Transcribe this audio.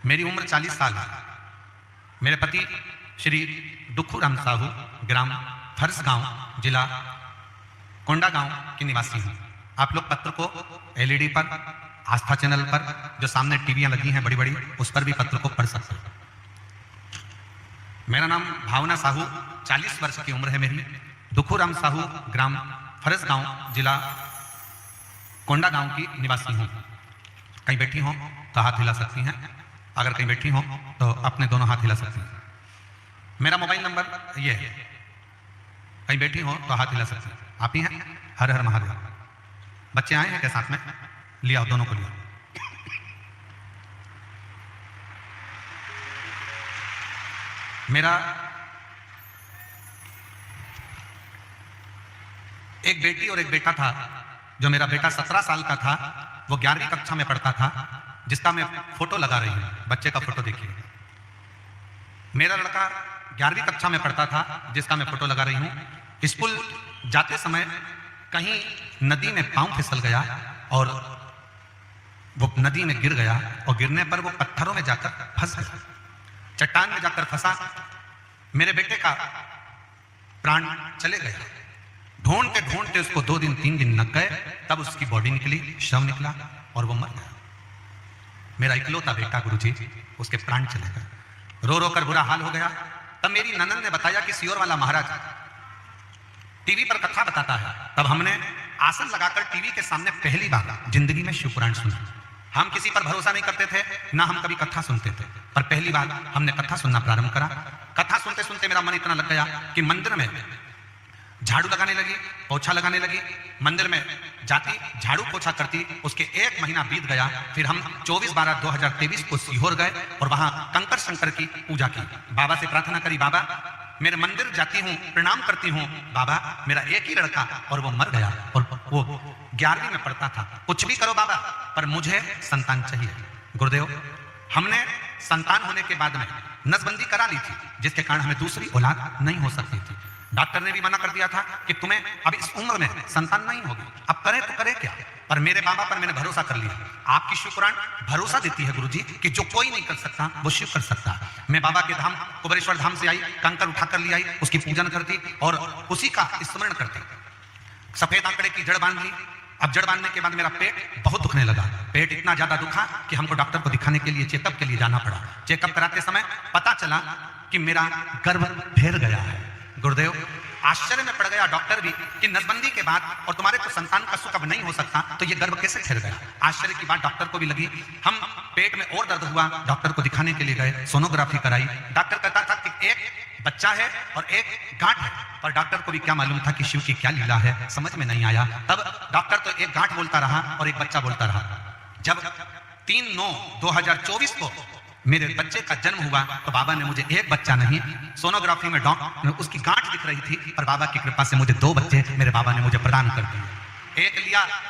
मेरी उम्र 40 साल है। मेरे पति श्री दुखूराम साहू ग्राम फरसगांव जिला कोंडागांव के निवासी हूँ। आप लोग पत्र को एलईडी पर, आस्था चैनल पर, जो सामने टीवियां लगी हैं बड़ी बड़ी, उस पर भी पत्र को पढ़ सकते हो। मेरा नाम भावना साहू, 40 वर्ष की उम्र है मेरी। दुखूराम साहू ग्राम फरसगांव जिला कोंडागांव की निवासी हूँ। कहीं बैठी हो तो हाथ हिला सकती हैं, अगर कहीं बैठी हो तो अपने दोनों हाथ हिला सकती हैं। मेरा मोबाइल नंबर ये है, कहीं बैठी हो तो हाथ हिला सकती हैं। आप ही हैं? हर हर महादेव। बच्चे आए हैं क्या साथ में? लिया, दोनों को लिया। मेरा एक बेटी और एक बेटा था। जो मेरा बेटा 17 साल का था, वो 11वीं कक्षा में पढ़ता था, जिसका मैं फोटो लगा रही हूं। बच्चे का फोटो देखिए। मेरा लड़का 11वीं कक्षा में पढ़ता था, जिसका मैं फोटो लगा रही हूं। स्कूल जाते समय कहीं नदी में पांव फिसल गया और वो नदी में गिर गया, और गिरने पर वो पत्थरों में जाकर फंस गया, चट्टान में जाकर फंसा। मेरे बेटे का प्राण चले गया। ढूंढते उसको 2 दिन 3 दिन लग गए, तब उसकी बॉडी निकली, शव निकला और वो मर गया। मेरा इकलौता बेटा गुरुजी, उसके प्राण चले गए। रो रो कर बुरा हाल हो गया। तब मेरी ननद ने बताया कि सियोर वाला महाराज टीवी पर कथा बताता है। तब हमने आसन लगाकर टीवी के सामने पहली बार जिंदगी में शिव पुराण सुना। हम किसी पर भरोसा नहीं करते थे, ना हम कभी कथा सुनते थे, पर पहली बार हमने कथा सुनना प्रारंभ करा। कथा सुनते सुनते मेरा मन इतना लग गया कि मंदिर में झाड़ू लगाने लगी, पोछा लगाने लगी। मंदिर में जाती, झाड़ू पोछा करती। उसके 1 महीना बीत गया। फिर हम 24/12/2023 को सीहोर गए और वहां कंकर शंकर की पूजा की। बाबा से प्रार्थना करी, बाबा मेरे मंदिर जाती हूँ, प्रणाम करती हूँ, बाबा मेरा एक ही लड़का और वो मर गया, और वो 11वीं में पढ़ता था। कुछ भी करो बाबा, पर मुझे संतान चाहिए। गुरुदेव, हमने संतान होने के बाद में नसबंदी करा ली थी, जिसके कारण हमें दूसरी औलाद नहीं हो सकती थी। डॉक्टर ने भी मना कर दिया था कि तुम्हें अब इस उम्र में संतान नहीं होगी, अब करें तो करें क्या। पर मेरे बाबा पर मैंने भरोसा कर लिया। आपकी शिव पुराण भरोसा देती है गुरुजी कि जो कोई नहीं कर सकता वो शिव कर सकता है। मैं बाबा के धाम कुबेरेश्वर धाम से आई, कंकर उठाकर ले आई, उसकी पूजन करती और उसी का स्मरण करती। सफेद आंकड़े की जड़ बांध ली। अब जड़ बांधने के बाद मेरा पेट बहुत दुखने लगा। पेट इतना ज्यादा दुखा कि हमको डॉक्टर को दिखाने के लिए चेकअप के लिए जाना पड़ा। चेकअप कराते समय पता चला कि मेरा गर्भ फैल गया है। गुरुदेव, आश्चर्य में पड़ गया डॉक्टर भी कि नसबंदी के बाद और तुम्हारे को संतान का सुख अब नहीं हो सकता, तो ये गर्भ कैसे फैल गया। आश्चर्य की बात डॉक्टर को भी लगी। हम पेट में और दर्द हुआ, डॉक्टर को दिखाने के लिए गए, सोनोग्राफी कराई। डॉक्टर कहता था कि एक बच्चा है और एक गांठ है, पर डॉक्टर को भी क्या मालूम था कि शिव की क्या लीला है, समझ में नहीं आया। तब डॉक्टर तो एक गांठ बोलता रहा और एक बच्चा बोलता रहा। जब 3/9/2024 को मेरे बच्चे का जन्म हुआ, तो बाबा ने मुझे एक बच्चा नहीं, सोनोग्राफी में उसकी गांठ दिख रही थी, पर बाबा की कृपा से मुझे 2 बच्चे मेरे बाबा ने मुझे प्रदान कर दिए। एक लिया